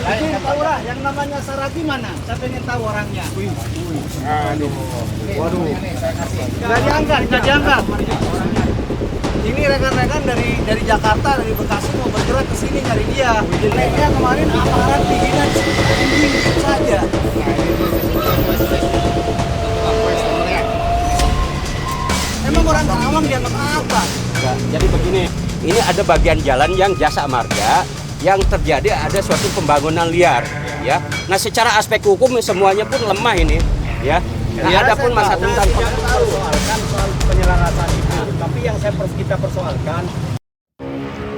Jadi tahu lah yang namanya Sarati mana? Saya pengen tahu orangnya. Aduh. Waduh. Nggak diangkat, nggak diangkat. Ini rekan-rekan dari Jakarta, dari Bekasi mau bergerak ke sini nyari dia. Naiknya kemarin aparat bikinan dinding saja. Emang orang Karawang dianggap apa? Enggak. Jadi begini, ini ada bagian jalan yang jasa marga yang terjadi ada suatu pembangunan liar, ya. Nah, secara aspek hukum semuanya pun lemah ini, ya. Nah, ada pun masa tentang soal penyelenggaraan itu, tapi yang kita persoalkan.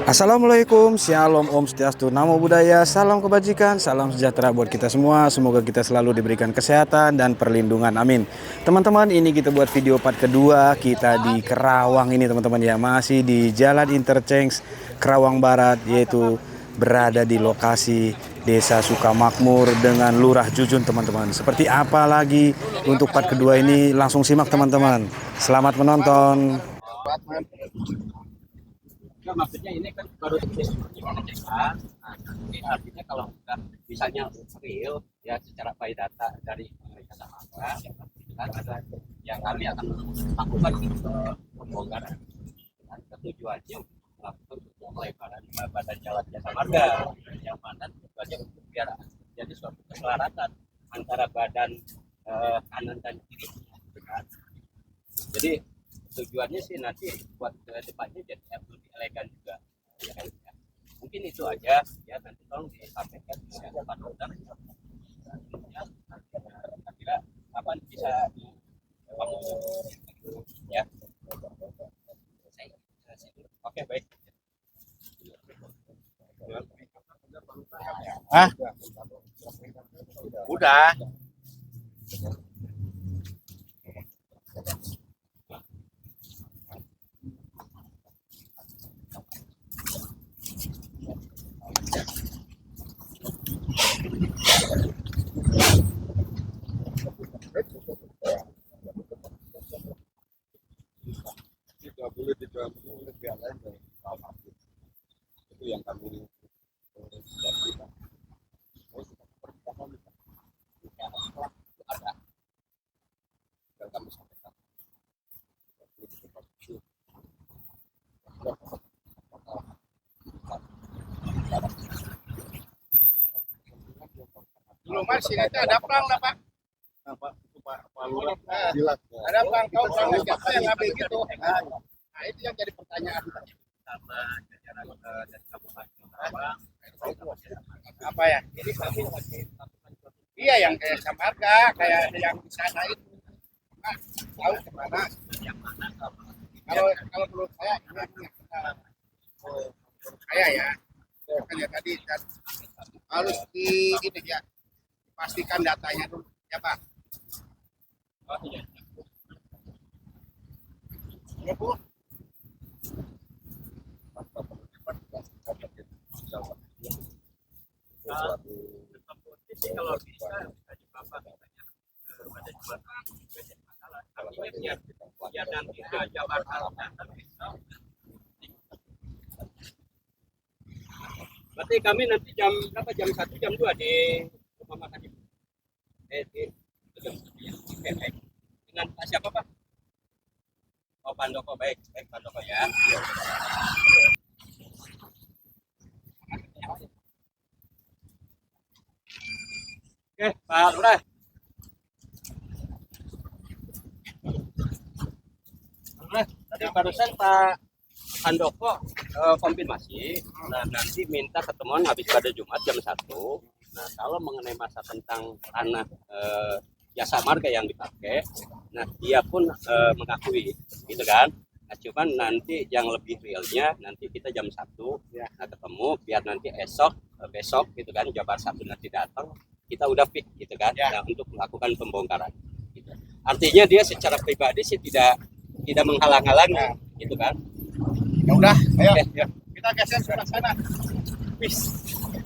Assalamualaikum, Shalom, Om Swastiastu, Namo Buddhaya, salam kebajikan, salam sejahtera buat kita semua. Semoga kita selalu diberikan kesehatan dan perlindungan, amin. Teman-teman, ini kita buat video part kedua. Kita di Kerawang ini teman-teman ya, masih di Jalan Interchange Kerawang Barat, yaitu berada di lokasi Desa Sukamakmur dengan Lurah Jujun teman-teman. Seperti apa lagi untuk part kedua ini, langsung simak teman-teman. Selamat menonton. Nah, maksudnya ini kan baru pengecekan. Nah, nanti artinya kalau sudah misalnya real ya secara by data dari pemerintah marga, kan ada yang kami akan lakukan pembongkaran. Dan tujuannya melakukan pelebaran badan jalan jasa marga yang mana tujuannya untuk biar jadi suatu keselaratan antara badan kanan dan kiri. Jadi tujuannya sih nanti buat ke depannya jadi lebih elegan juga, ya kan? Mungkin itu aja ya, nanti tolong disampaikan ke Pak Dokter kira kapan bisa kamu ya. Oke, baik. Udah. Tidak boleh diganggu oleh pihak lain dari Karawang. Itu yang kami lakukan. Ada Dan kami sampaikan. Belum mas, ini ada perang lah pak. Pak Lurah jelas. Ada perang, tahu perang siapa yang ngambil gitu. Nah itu yang jadi pertanyaan. sama jajaran dari Kabupaten Kerawang. Apa ya? Ini kami masih iya yang kayak Samarga, kayak yang di sana itu. Nah, tahu kemana? Yang mana Kalau menurut saya ini yang kita saya ya. Makanya tadi kan, harus di ini ya pastikan datanya dulu ya Pak. oh, iya. Ya Bu. Kalau bisa tadi Bapak katanya pada jual masalah. Artinya biar nanti ke Jakarta datang besok. Berarti kami nanti jam berapa? Jam 1, jam 2 di rumah makan ibu. Dengan Pak siapa Pak? Oh Pandoko, baik Pandoko ya. Oke Pak Lurah. Tadi barusan Pak Handoko konfirmasi, nah nanti minta ketemuan habis pada Jumat jam 1. Nah kalau mengenai masa tentang tanah jasa marga yang dipakai, nah dia pun mengakui, gitu kan. Nah cuman nanti yang lebih realnya nanti kita jam 1, nah ketemu biar nanti besok gitu kan, Jabar 1 nanti datang, kita udah fix gitu kan, nah, untuk melakukan pembongkaran. Gitu. Artinya dia secara pribadi sih tidak menghalang-halangi, gitu kan. Ya udah, ayo. Oke, ya. Kita geser sebelah sana. Peace.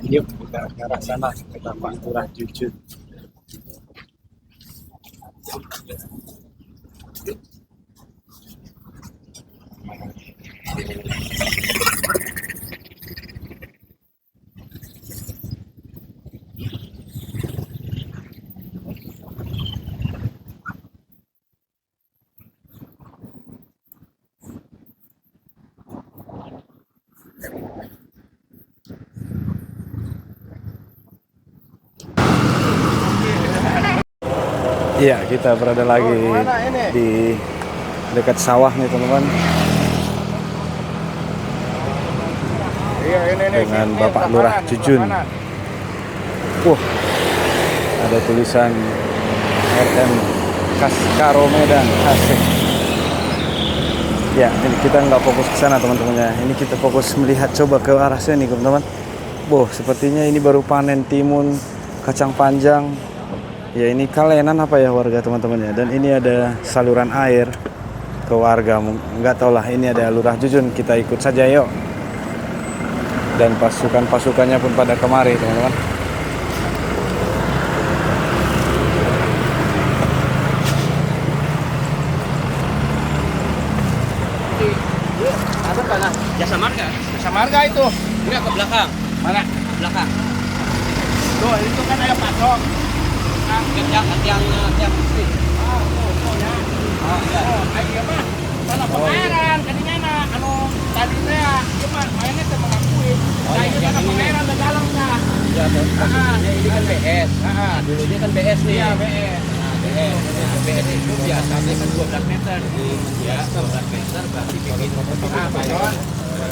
Yuk kita ke arah sana, kita Pak Lurah Jujun. Iya, kita berada lagi di dekat sawah nih teman-teman. Iya, ini Dengan Bapak Lurah Jujun. Wah, ada tulisan RM Kaskaro Medan. Asik. Ya, ini kita nggak fokus ke sana teman-teman ya. Ini kita fokus melihat coba ke arah sini teman-teman. Boh, sepertinya ini baru panen timun kacang panjang. Ya ini kalenan apa ya warga teman-teman ya. Dan ini ada saluran air ke warga. Nggak tahu lah, ini ada Lurah Jujun. Kita ikut saja yuk. Dan pasukannya pun pada kemari teman-teman. Ada tanah Jasa Marga. Jasa Marga itu. Enggak ke belakang. Mana? Belakang. Tuh, itu kan ada patok. Yang putih. Oh, iya mah. Tanah pengeran kadinya na anu tadi teh ieu mah mainnya teh mengakui. Nah, itu tanah pengeran da dalam tah. Ya, ini kan BS. Dulunya kan BS nih. Iya, BS. BS itu biasanya kan 12 meter. Ya, 12 meter berarti bikin. Nah, Bayon.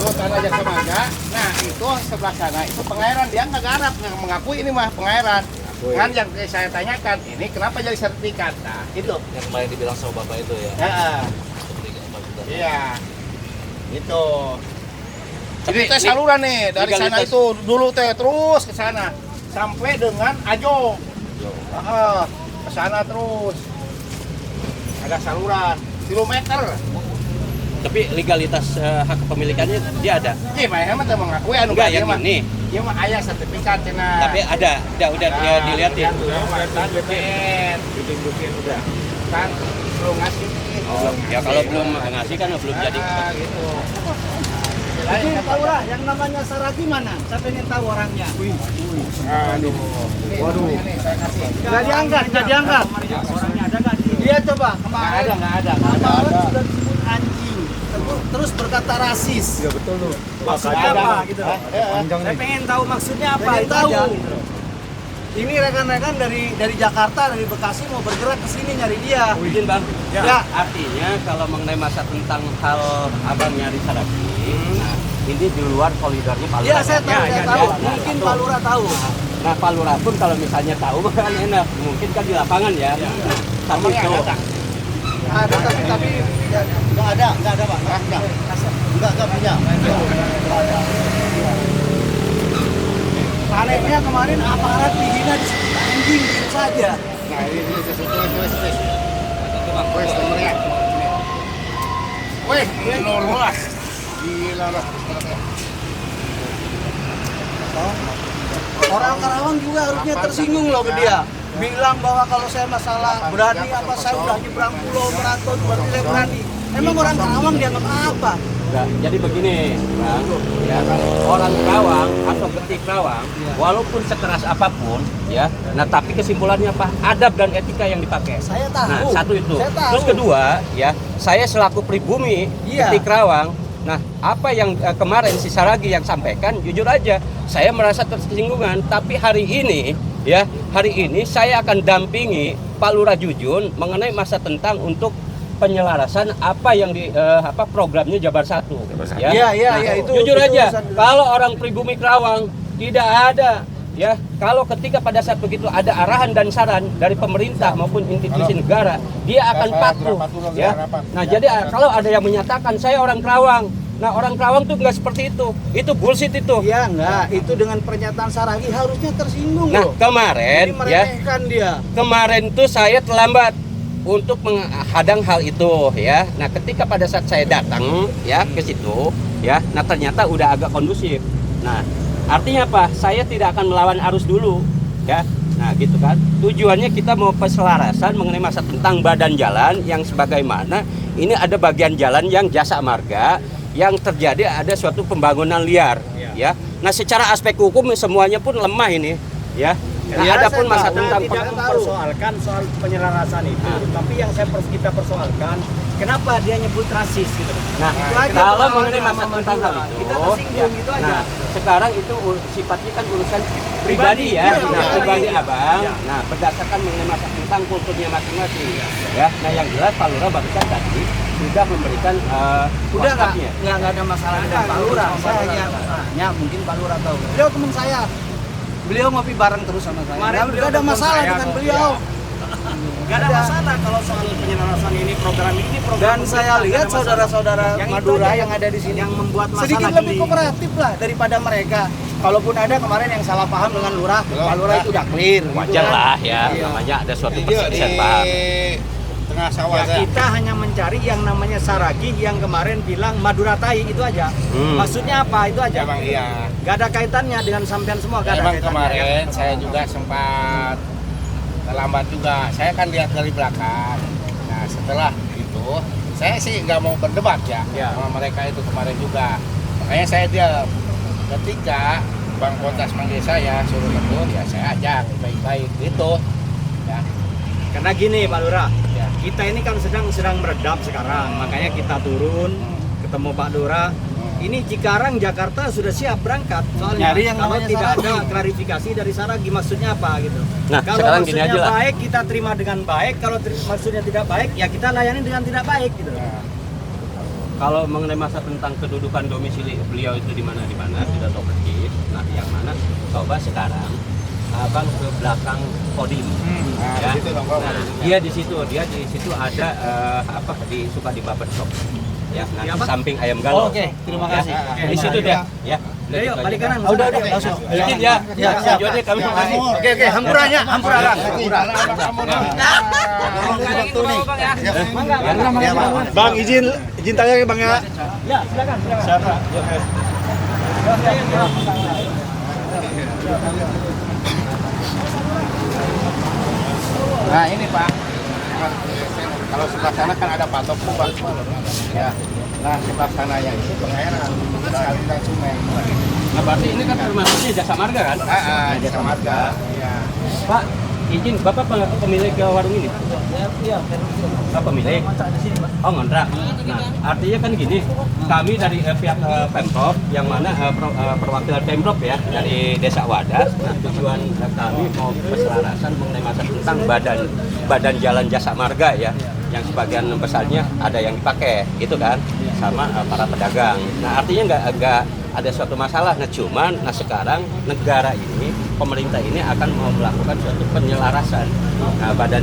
Tuh tanah Jasa Marga. Nah, itu sebelah sana itu pengeran, dia nggak garap, nggak mengakui ini mah pengeran. Kan yang saya tanyakan, ini kenapa jadi sertifikat? Nah, itu. Yang kemarin dibilang sama bapak itu ya. Iya. Itu. Jadi teh saluran nih dari sana itu dulu teh terus ke sana sampai dengan Ajo. Ke sana terus. Ada saluran kilometer. Tapi legalitas hak kepemilikannya dia ada. Iya, mah teh mengakui anu Enggak yang mah. ini. Ieu mah aya sertifikat cenah. Tapi ada, udah dia dilihatin. BPN. Udah. Kan belum ngasih. Oh, ya kalau belum ngasih kan belum jadi. Gitu. Tapi tahu lah, yang namanya Saragi mana? Saya pengen tahu orangnya. Aduh. Waduh. Saya kasih. Nggak diangkat, nggak diangkat. Orangnya ada nggak sih? Dia coba kemarin. Nggak ada. Kemarin sudah disebut anjing. Terus berkata rasis. Iya betul tuh. Maksudnya apa gitu? Saya pengen tahu maksudnya apa. Itu aja. Ini rekan-rekan dari Jakarta, dari Bekasi mau bergerak ke sini nyari dia. Izin Bang. Ya. Artinya kalau mengenai masa tentang hal abang nyari Saragi, nah, ini di luar koridornya Pak Lurah. Iya, saya tahu. Mungkin Pak Lurah tahu. Nah, Pak Lurah pun kalau misalnya tahu kan enak, mungkin kan di lapangan ya. Nah, tapi itu Ada tapi nggak ada Pak. Nggak punya. Panennya kemarin aparat dihina disebut anjing gitu saja. Nah, ini tulis. Wes nomornya. Weh, ini luas. Gila lah. Orang Karawang juga harusnya tersinggung loh ke dia. Bilang bahwa kalau saya masalah berani apa saya udah nyebrang pulau merantau berarti saya berani. Emang orang Karawang dianggap apa? Nah, jadi begini, Bang, ya, orang Karawang atau getik Karawang, walaupun sekeras apapun, ya, nah tapi kesimpulannya apa? Adab dan etika yang dipakai. Saya tahu. Nah, satu itu. Saya tahu. Terus kedua, ya, saya selaku pribumi getik Karawang, nah apa yang kemarin si Saragi yang sampaikan, jujur aja, saya merasa tersinggungan. Tapi hari ini, ya, saya akan dampingi Pak Lurah Jujun mengenai masa tentang untuk penyelarasan apa yang di programnya Jabar 1 ya. Iya, itu jujur aja urusan. kalau orang pribumi Karawang tidak ada ya, kalau ketika pada saat begitu ada arahan dan saran dari pemerintah maupun institusi negara, dia akan patuh ya. Nah, jadi kalau ada yang menyatakan saya orang Karawang, nah orang Karawang tuh nggak seperti itu bullshit itu. Iya enggak, itu dengan pernyataan Saragi harusnya tersinggung Nah, loh. kemarin Ini ya, meremehkan dia. kemarin tuh saya terlambat untuk menghadang hal itu ya. Nah, ketika pada saat saya datang ya ke situ ya, nah ternyata udah agak kondusif. Nah, artinya apa? Saya tidak akan melawan arus dulu ya. Nah, gitu kan. Tujuannya kita mau peselarasan mengenai masa tentang badan jalan yang sebagaimana ini ada bagian jalan yang Jasa Marga yang terjadi ada suatu pembangunan liar ya. Nah, secara aspek hukum semuanya pun lemah ini ya. Nah, ada pun masa tentang tidak mempersoalkan soal penyelarasan itu, tapi yang kita persoalkan kenapa dia nyebut rasis gitu. Nah, Itu aja, kalau Pak. mengenai masa tentang hal itu, Kita tersinggung gitu aja. nah, sekarang itu sifatnya kan urusan pribadi ya. Nah, pribadi abang. Nah, berdasarkan mengenai masa tentang kulturnya masing-masing. Ya, nah yang jelas Pak Lurah barusan tadi sudah memberikan Udah WhatsApp-nya. nggak ada masalah dengan Pak Lurah. Saya hanya mungkin Pak Lurah tahu. Beliau teman saya. Beliau ngopi bareng terus sama saya. Nggak ada masalah dengan beliau. Nggak ada masalah kalau soal penyelarasan ini program Dan saya lihat saudara-saudara Yang itu Madura aja yang ada di sini yang membuat masalah sedikit lebih gini. kooperatif lah daripada mereka. Kalaupun ada kemarin yang salah paham dengan Lurah, Pak Lurah itu udah clear. gitu Wajar kan. lah ya, Iya. namanya ada suatu Di perselisihan paham. tengah sawah Ya, saya. kita hanya mencari yang namanya Saragi yang kemarin bilang Madura Tai itu aja. Maksudnya apa? Itu aja. Emang iya. Gak ada kaitannya dengan sampean semua. Gak ada Emang kaitannya. kemarin saya juga sempat terlambat juga. Saya kan lihat dari belakang. Nah setelah itu saya sih nggak mau berdebat ya sama mereka itu kemarin juga. Makanya saya diam. Ketika Bang Kontas manggil saya suruh ikut, ya saya ajak baik-baik gitu. Ya. Karena gini Pak Lurah, Ya. kita ini kan sedang meredam sekarang. Makanya kita turun ketemu Pak Lurah. Ini Cikarang Jakarta sudah siap berangkat. Soalnya Nyari yang kalau namanya tidak ada Saragi. klarifikasi dari Saragi maksudnya apa gitu. Nah, Kalau sekarang gini maksudnya aja lah. baik kita terima dengan baik. Kalau maksudnya tidak baik ya kita layani dengan tidak baik gitu. Kalau mengenai masa tentang kedudukan domisili beliau itu di mana sudah tahu persis. Nah, yang mana coba sekarang abang ke belakang Kodim. Nah, Ya. di situ dong, Bang. Nah, dia di situ ada suka di barber shop. Ya, nah, Di di apa? samping ayam galau. Oke, terima Ya, kasih. di situ dia. Ya. Udah yuk balik kanan. Udah, Sana, yuk. langsung. Izin ya. Ya, Setuju aja kami makasih. Oke, hampurannya, hampuran. Bang izin tanya ya Bang ya. Ya, silakan. Nah ini Pak, kalau sebelah sana kan ada patok tuh Pak. Ya. Nah sebelah sana yang itu pengairan, aliran sungai. Nah, berarti ini kan termasuknya jasa marga kan? Jasa marga. Ya. Pak, izin Bapak pemilik warung ini? Iya, Pemilik? Oh, ngontrak. Nah, artinya kan gini, kami dari pihak Pemprov, yang mana perwakilan Pemprov ya, dari Desa Wadas. Nah, tujuan kami mau keselarasan mengenai masa tentang badan jalan jasa marga ya, yang sebagian besarnya ada yang dipakai, gitu kan, sama para pedagang. Nah, artinya nggak ada suatu masalah. Nah, cuman sekarang negara ini, pemerintah ini akan mau melakukan suatu penyelarasan badan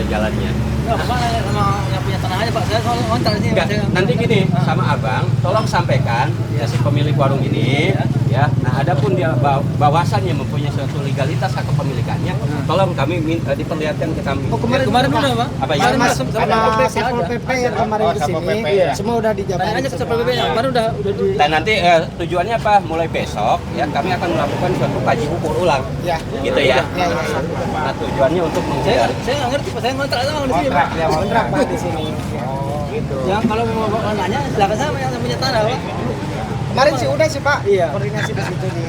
jalannya. Bapak nanya sama yang punya tanah aja Pak, saya soal kontrak ini. Enggak, nanti gini sama abang, tolong sampaikan ya si pemilik warung ini ya. Nah, adapun dia bahwasannya mempunyai suatu legalitas hak kepemilikannya, tolong kami diperlihatkan ke kami. Kemarin udah Pak. Apa ya? Kemarin sama Satpol PP yang kemarin Oh, ke Satpol sini. PP, ya. Semua udah dijabarin. Tanya aja ke Satpol PP yang kemarin udah di. Dan nanti tujuannya apa? Mulai besok ya kami akan melakukan suatu kaji ukur ulang. Ya. Gitu ya. Nah, tujuannya untuk menghindari. Saya nggak ngerti Pak, saya kontrak sama di sini Pak. Kontrak, ya, Kontrak Pak di sini. Gitu. Ya kalau mau nanya silakan sama yang punya tanah Pak. Kemarin sih udah sih Pak. Iya. Koordinasi di situ di.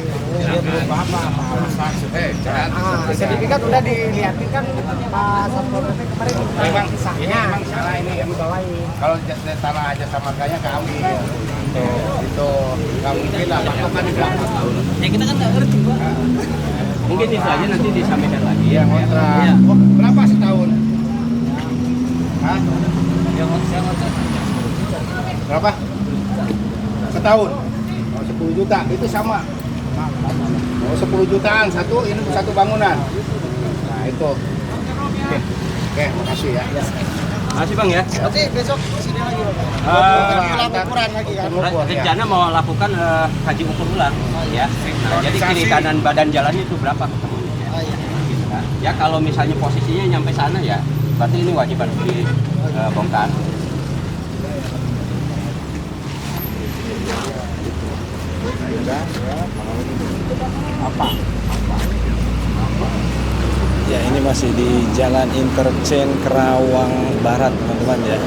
Sertifikat udah dilihatin kan Pak Satpol PP kemarin. Memang Kisahnya. ini memang salah ini yang dibawain. kalau tanah aja sama marganya kami itu nggak mungkin lah patokan di belakang. Ya kita kan nggak ngerti Pak. Mungkin itu aja nanti disampaikan lagi ya. Kontrak. Iya. Oh, berapa setahun? Hah? Saya kontrak. Berapa? Setahun. Oh, 10 juta. Itu sama. Oh, 10 jutaan satu, ini satu bangunan. Nah, itu. Oke, makasih ya. Makasih Bang ya. Berarti besok sini lagi Pak. Laporan lagi kan. Rencana mau lakukan kaji ukur ulang ya. Nah, jadi kiri kanan badan jalannya itu berapa ketemunya. Oh iya. Gitu kan. Ya kalau misalnya posisinya nyampe sana ya, berarti ini wajib harus dibongkar. Ya, ini masih di Jalan Interchange Kerawang Barat, teman-teman ya.